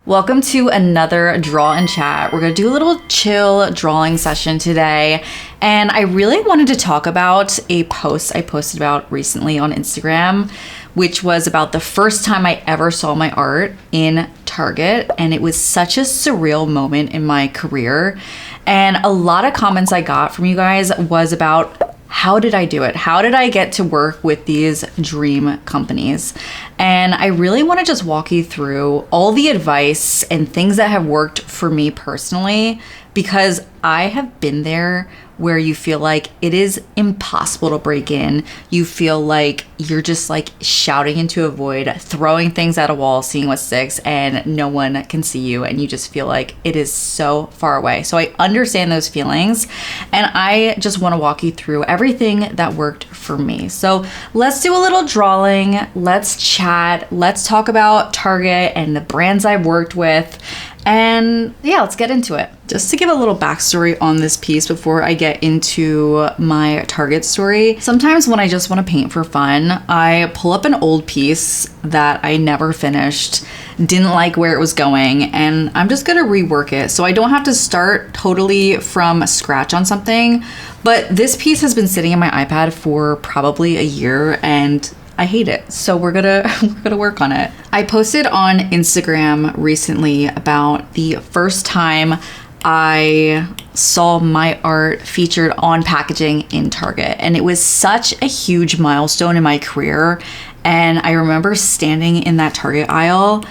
Welcome to another draw and chat. We're gonna do a little chill drawing session today. And I really wanted to talk about a post I posted about recently on Instagram, which was about the first time I ever saw my art in Target. And it was such a surreal moment in my career. And a lot of comments I got from you guys was about, how did I do it? How did I get to work with these dream companies? And I really want to just walk you through all the advice and things that have worked for me personally, because I have been there where you feel like it is impossible to break in. You feel like you're just like shouting into a void, throwing things at a wall, seeing what sticks, and no one can see you. And you just feel like it is so far away. So I understand those feelings. And I just want to walk you through everything that worked for me. So let's do a little drawing. Let's chat. Let's talk about Target and the brands I've worked with. And yeah, let's get into it. Just to give a little backstory on this piece before I get into my Target story, sometimes when I just want to paint for fun, I pull up an old piece that I never finished, didn't like where it was going, and I'm just gonna rework it so I don't have to start totally from scratch on something. But this piece has been sitting in my iPad for probably a year and I hate it. So we're gonna work on it. I posted on Instagram recently about the first time I saw my art featured on packaging in Target. And it was such a huge milestone in my career. And I remember standing in that Target aisle,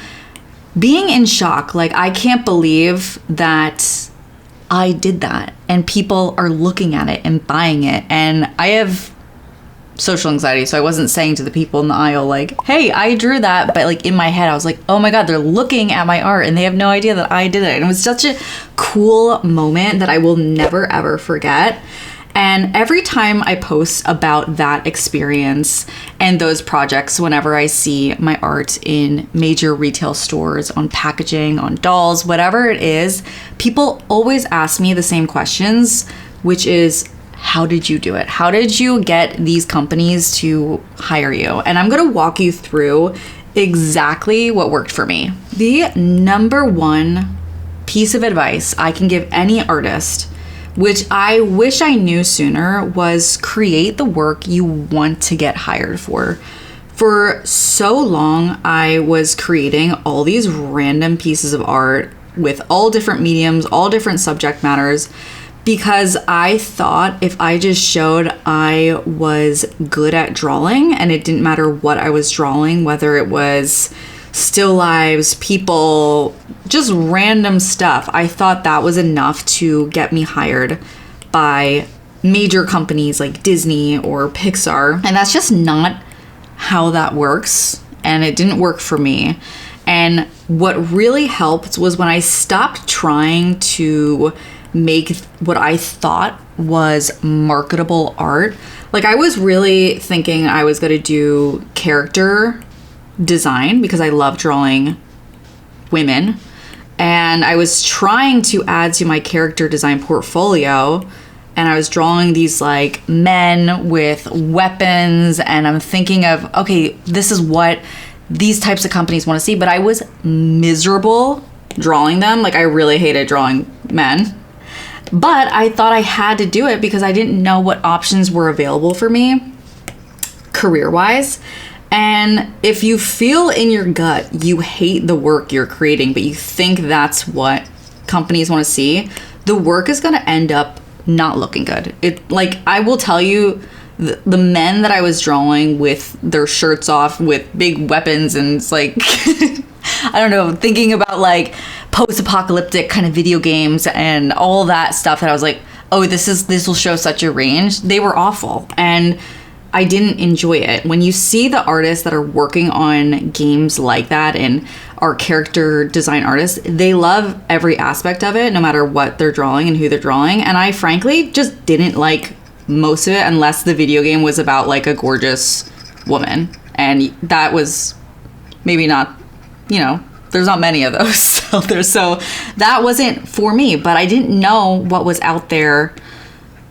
being in shock. Like, I can't believe that I did that. And people are looking at it and buying it. And I have social anxiety, so I wasn't saying to the people in the aisle like, hey, I drew that, but like in my head I was like, oh my god, they're looking at my art and they have no idea that I did it. And it was such a cool moment that I will never ever forget. And every time I post about that experience and those projects, whenever I see my art in major retail stores, on packaging, on dolls, whatever it is, people always ask me the same questions, which is, how did you do it? How did you get these companies to hire you? And I'm gonna walk you through exactly what worked for me. The number one piece of advice I can give any artist, which I wish I knew sooner, was create the work you want to get hired for. For so long, I was creating all these random pieces of art with all different mediums, all different subject matters, because I thought if I just showed I was good at drawing, and it didn't matter what I was drawing, whether it was still lives, people, just random stuff, I thought that was enough to get me hired by major companies like Disney or Pixar. And that's just not how that works. And it didn't work for me. And what really helped was when I stopped trying to make what I thought was marketable art. Like, I was really thinking I was going to do character design because I love drawing women. And I was trying to add to my character design portfolio. And I was drawing these like men with weapons. And I'm thinking of, okay, this is what these types of companies want to see. But I was miserable drawing them. Like, I really hated drawing men. But I thought I had to do it because I didn't know what options were available for me career-wise. And if you feel in your gut you hate the work you're creating, but you think that's what companies want to see, the work is going to end up not looking good. It, like, I will tell you, the men that I was drawing with their shirts off with big weapons, and it's like I don't know, thinking about like post-apocalyptic kind of video games and all that stuff, that I was like, oh, this will show such a range. They were awful, and I didn't enjoy it. When you see the artists that are working on games like that and are character design artists, they love every aspect of it, no matter what they're drawing and who they're drawing. And I frankly just didn't like most of it, unless the video game was about like a gorgeous woman. And that was maybe not, you know, there's not many of those out there. So that wasn't for me, but I didn't know what was out there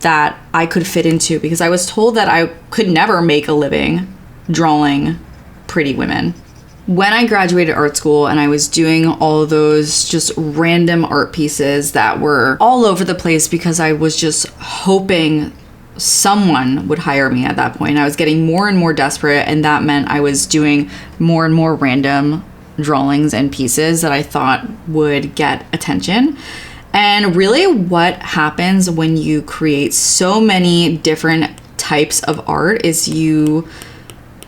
that I could fit into, because I was told that I could never make a living drawing pretty women. When I graduated art school and I was doing all of those just random art pieces that were all over the place because I was just hoping someone would hire me at that point. I was getting more and more desperate, and that meant I was doing more and more random drawings and pieces that I thought would get attention. And really what happens when you create so many different types of art is you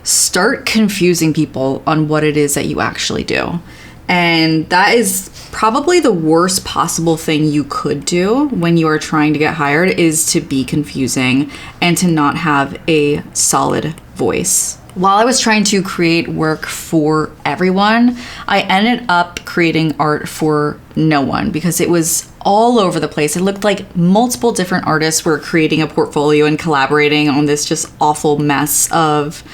start confusing people on what it is that you actually do. And that is probably the worst possible thing you could do when you are trying to get hired, is to be confusing and to not have a solid voice. While I was trying to create work for everyone, I ended up creating art for no one because it was all over the place. It looked like multiple different artists were creating a portfolio and collaborating on this just awful mess of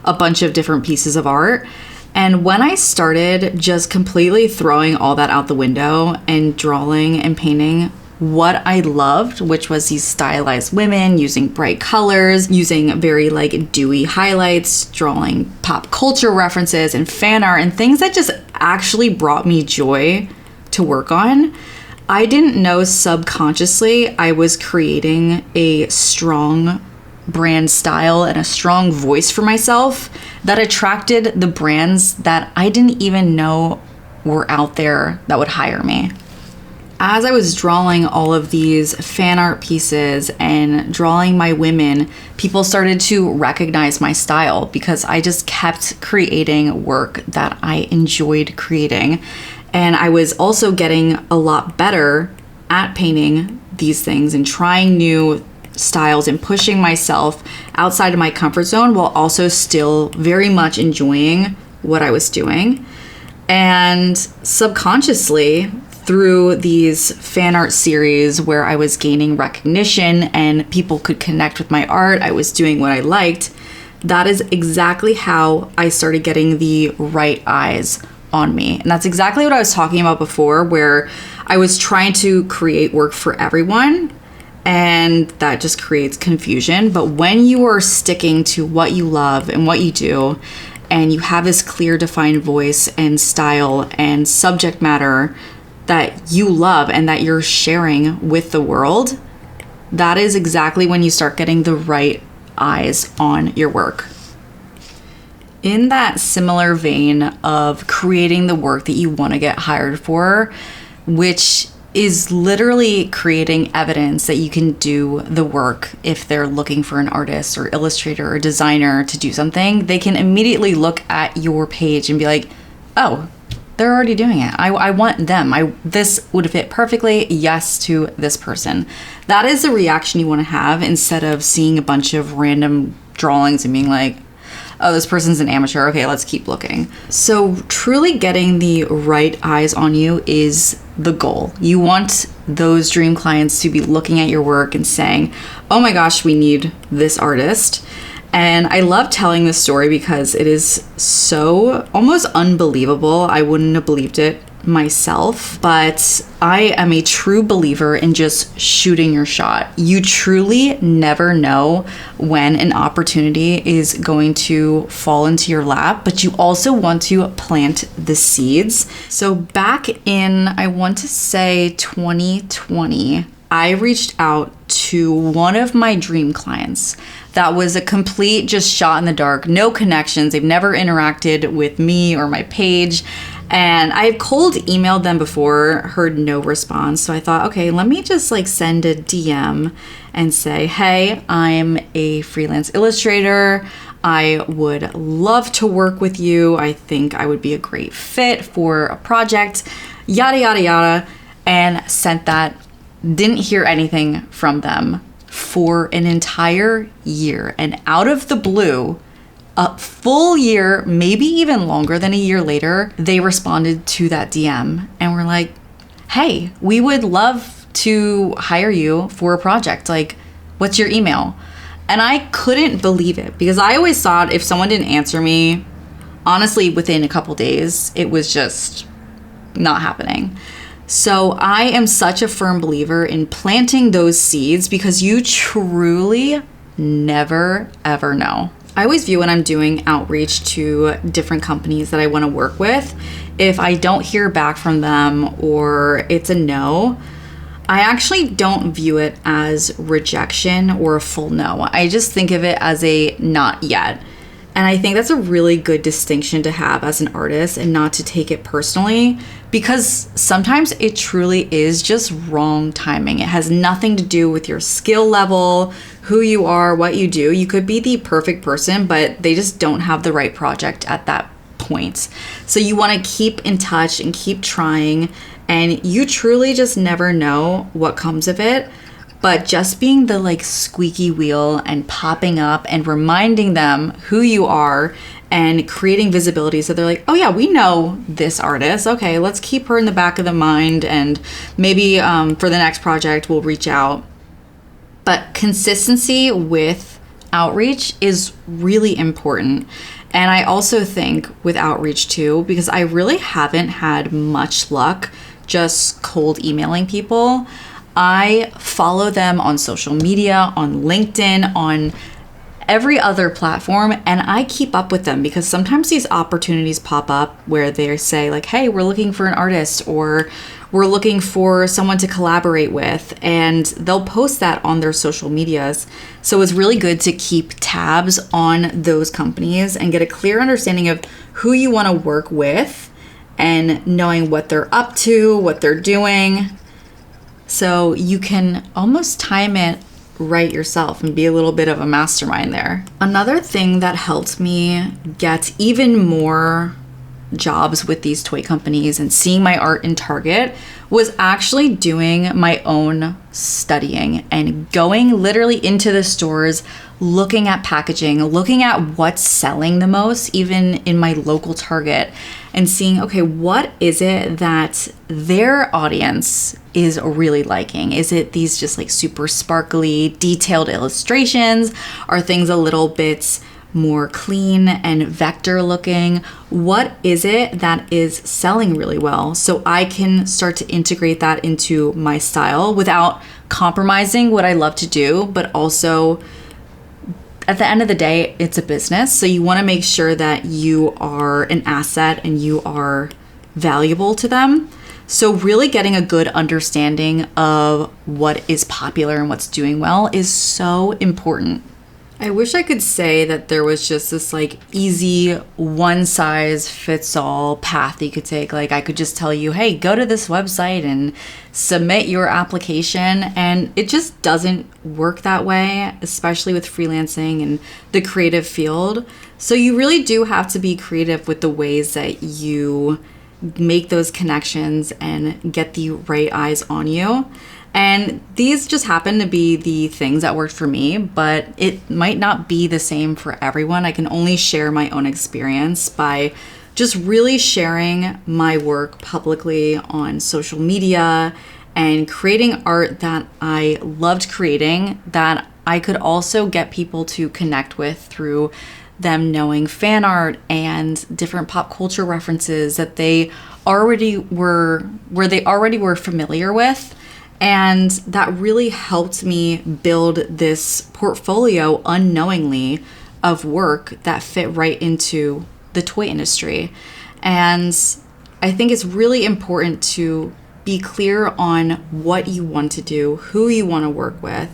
a bunch of different pieces of art. And when I started just completely throwing all that out the window and drawing and painting what I loved, which was these stylized women using bright colors, using very like dewy highlights, drawing pop culture references and fan art and things that just actually brought me joy to work on, I didn't know subconsciously I was creating a strong brand style and a strong voice for myself that attracted the brands that I didn't even know were out there that would hire me. As I was drawing all of these fan art pieces and drawing my women, people started to recognize my style because I just kept creating work that I enjoyed creating. And I was also getting a lot better at painting these things and trying new styles and pushing myself outside of my comfort zone while also still very much enjoying what I was doing. And subconsciously, through these fan art series where I was gaining recognition and people could connect with my art, I was doing what I liked, that is exactly how I started getting the right eyes on me. And that's exactly what I was talking about before, where I was trying to create work for everyone, and that just creates confusion. But when you are sticking to what you love and what you do, and you have this clear defined voice and style and subject matter that you love and that you're sharing with the world, that is exactly when you start getting the right eyes on your work. In that similar vein of creating the work that you want to get hired for, which is literally creating evidence that you can do the work. If they're looking for an artist or illustrator or designer to do something, they can immediately look at your page and be like, oh, they're already doing it. I want them. This would fit perfectly. Yes to this person. That is the reaction you want to have, instead of seeing a bunch of random drawings and being like, oh, this person's an amateur. Okay, let's keep looking. So truly getting the right eyes on you is the goal. You want those dream clients to be looking at your work and saying, oh my gosh, we need this artist. And I love telling this story because it is so almost unbelievable. I wouldn't have believed it myself, but I am a true believer in just shooting your shot. You truly never know when an opportunity is going to fall into your lap, but you also want to plant the seeds. So back in, I want to say 2020, I reached out to one of my dream clients that was a complete just shot in the dark, no connections. They've never interacted with me or my page. And I've cold emailed them before, heard no response. So I thought, okay, let me just like send a DM and say, hey, I'm a freelance illustrator. I would love to work with you. I think I would be a great fit for a project, yada, yada, yada. And sent that. Didn't hear anything from them for an entire year. And out of the blue, a full year, maybe even longer than a year later, they responded to that DM and were like, hey, we would love to hire you for a project. Like, what's your email? And I couldn't believe it, because I always thought if someone didn't answer me, honestly, within a couple days, it was just not happening. So I am such a firm believer in planting those seeds, because you truly never, ever know. I always view when I'm doing outreach to different companies that I want to work with, if I don't hear back from them or it's a no, I actually don't view it as rejection or a full no. I just think of it as a not yet. And I think that's a really good distinction to have as an artist and not to take it personally, because sometimes it truly is just wrong timing. It has nothing to do with your skill level, who you are, what you do. You could be the perfect person, but they just don't have the right project at that point. So you want to keep in touch and keep trying, and you truly just never know what comes of it. But just being the like squeaky wheel and popping up and reminding them who you are and creating visibility so they're like, oh yeah, we know this artist. Okay, let's keep her in the back of the mind, and maybe for the next project we'll reach out. But consistency with outreach is really important. And I also think with outreach too, because I really haven't had much luck just cold emailing people. I follow them on social media, on LinkedIn, on every other platform, and I keep up with them because sometimes these opportunities pop up where they say like, hey, we're looking for an artist, or we're looking for someone to collaborate with, and they'll post that on their social medias. So it's really good to keep tabs on those companies and get a clear understanding of who you want to work with and knowing what they're up to, what they're doing. So you can almost time it right yourself and be a little bit of a mastermind there. Another thing that helped me get even more jobs with these toy companies and seeing my art in Target was actually doing my own studying and going literally into the stores, looking at packaging, looking at what's selling the most, even in my local Target, and seeing, okay, what is it that their audience is really liking? Is it these just like super sparkly, detailed illustrations? Are things a little bit more clean and vector looking? What is it that is selling really well? So I can start to integrate that into my style without compromising what I love to do, but also at the end of the day, it's a business. So you want to make sure that you are an asset and you are valuable to them. So really getting a good understanding of what is popular and what's doing well is so important. I wish I could say that there was just this like easy one size fits all path you could take. Like I could just tell you, hey, go to this website and submit your application. And it just doesn't work that way, especially with freelancing and the creative field. So you really do have to be creative with the ways that you make those connections and get the right eyes on you. And these just happen to be the things that worked for me, but it might not be the same for everyone. I can only share my own experience by just really sharing my work publicly on social media and creating art that I loved creating, that I could also get people to connect with through them knowing fan art and different pop culture references that they already were familiar with. And that really helped me build this portfolio unknowingly of work that fit right into the toy industry. And I think it's really important to be clear on what you want to do, who you want to work with,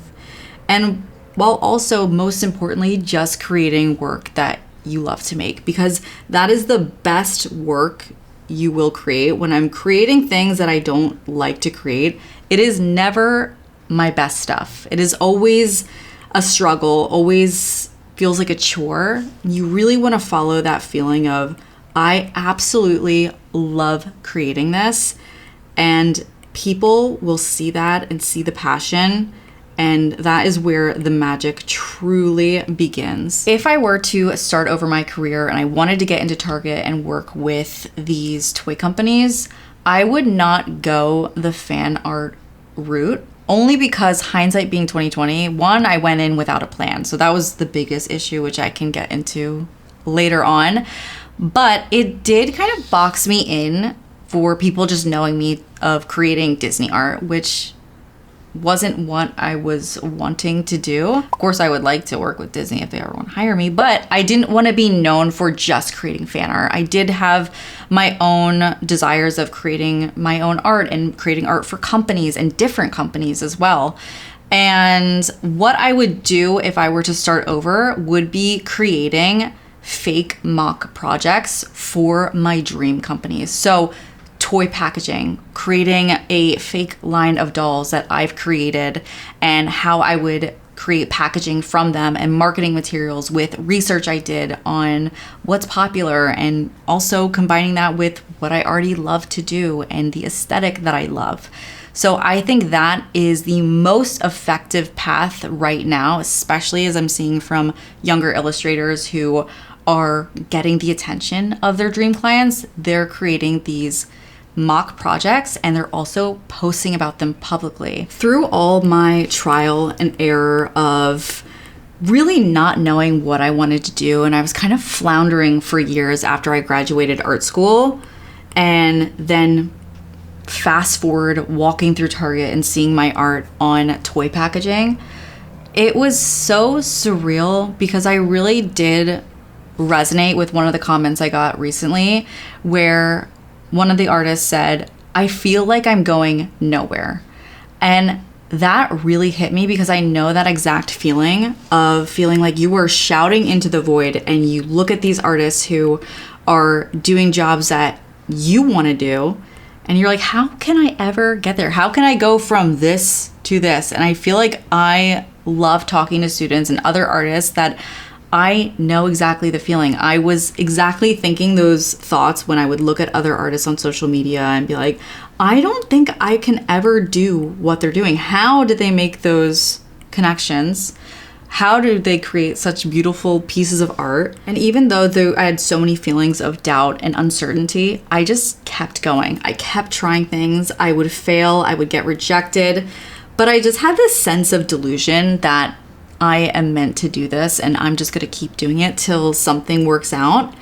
and while also, most importantly, just creating work that you love to make, because that is the best work you will create. When I'm creating things that I don't like to create, it is never my best stuff. It is always a struggle, always feels like a chore. You really want to follow that feeling of, I absolutely love creating this, and people will see that and see the passion. And that is where the magic truly begins. If I were to start over my career and I wanted to get into Target and work with these toy companies, I would not go the fan art route, only because hindsight being 2020, one, I went in without a plan. So that was the biggest issue, which I can get into later on. But it did kind of box me in for people just knowing me of creating Disney art, which wasn't what I was wanting to do. Of course, I would like to work with Disney if they ever want to hire me, but I didn't want to be known for just creating fan art. I did have my own desires of creating my own art and creating art for companies and different companies as well. And what I would do if I were to start over would be creating fake mock projects for my dream companies. So toy packaging, creating a fake line of dolls that I've created, and how I would create packaging from them and marketing materials with research I did on what's popular, and also combining that with what I already love to do and the aesthetic that I love. So I think that is the most effective path right now, especially as I'm seeing from younger illustrators who are getting the attention of their dream clients. They're creating these mock projects and they're also posting about them publicly. Through all my trial and error of really not knowing what I wanted to do, and I was kind of floundering for years after I graduated art school, and then fast forward walking through Target and seeing my art on toy packaging, it was so surreal because I really did resonate with one of the comments I got recently, where one of the artists said, "I feel like I'm going nowhere." And that really hit me because I know that exact feeling of feeling like you were shouting into the void, and you look at these artists who are doing jobs that you want to do, and you're like, how can I ever get there? How can I go from this to this? And I feel like I love talking to students and other artists that I know exactly the feeling. I was exactly thinking those thoughts when I would look at other artists on social media and be like, I don't think I can ever do what they're doing. How did they make those connections? How do they create such beautiful pieces of art? And even though I had so many feelings of doubt and uncertainty, I just kept going. I kept trying things. I would fail, I would get rejected, but I just had this sense of delusion that I am meant to do this and I'm just gonna keep doing it till something works out.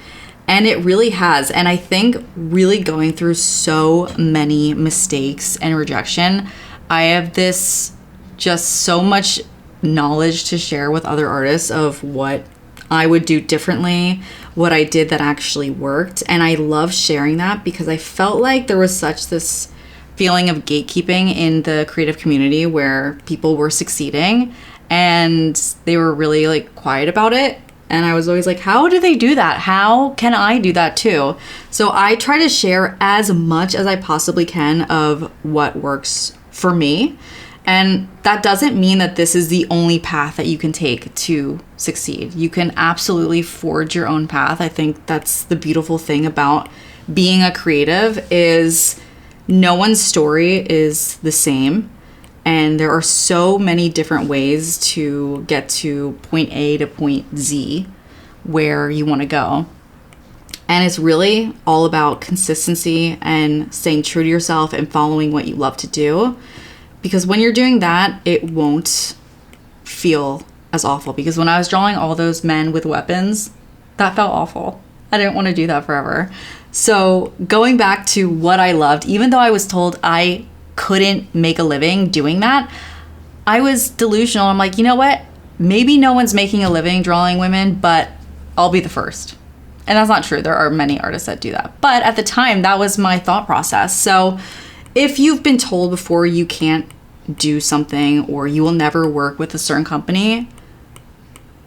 And it really has. And I think really going through so many mistakes and rejection, I have this just so much knowledge to share with other artists of what I would do differently, what I did that actually worked. And I love sharing that because I felt like there was such this feeling of gatekeeping in the creative community where people were succeeding and they were really like quiet about it. And I was always like, how do they do that? How can I do that too? So I try to share as much as I possibly can of what works for me. And that doesn't mean that this is the only path that you can take to succeed. You can absolutely forge your own path. I think that's the beautiful thing about being a creative is no one's story is the same. And there are so many different ways to get to point A to point Z where you want to go. And it's really all about consistency and staying true to yourself and following what you love to do. Because when you're doing that, it won't feel as awful. Because when I was drawing all those men with weapons, that felt awful. I didn't want to do that forever. So going back to what I loved, even though I was told I couldn't make a living doing that, I was delusional. I'm like, you know what? Maybe no one's making a living drawing women, but I'll be the first. And that's not true. There are many artists that do that. But at the time, that was my thought process. So if you've been told before you can't do something or you will never work with a certain company,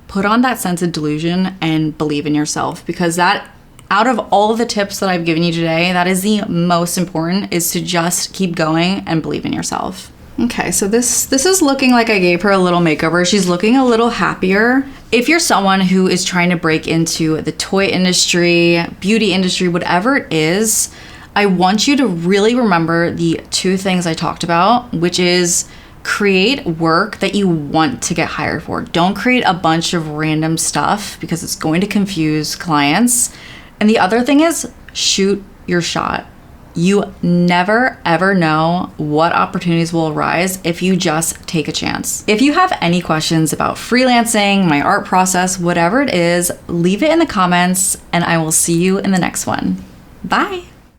put on that sense of delusion and believe in yourself, because that, out of all of the tips that I've given you today, that is the most important, is to just keep going and believe in yourself. Okay, so this is looking like I gave her a little makeover. She's looking a little happier. If you're someone who is trying to break into the toy industry, beauty industry, whatever it is, I want you to really remember the two things I talked about, which is create work that you want to get hired for. Don't create a bunch of random stuff because it's going to confuse clients. And the other thing is shoot your shot. You never ever know what opportunities will arise if you just take a chance. If you have any questions about freelancing, my art process, whatever it is, leave it in the comments and I will see you in the next one. Bye.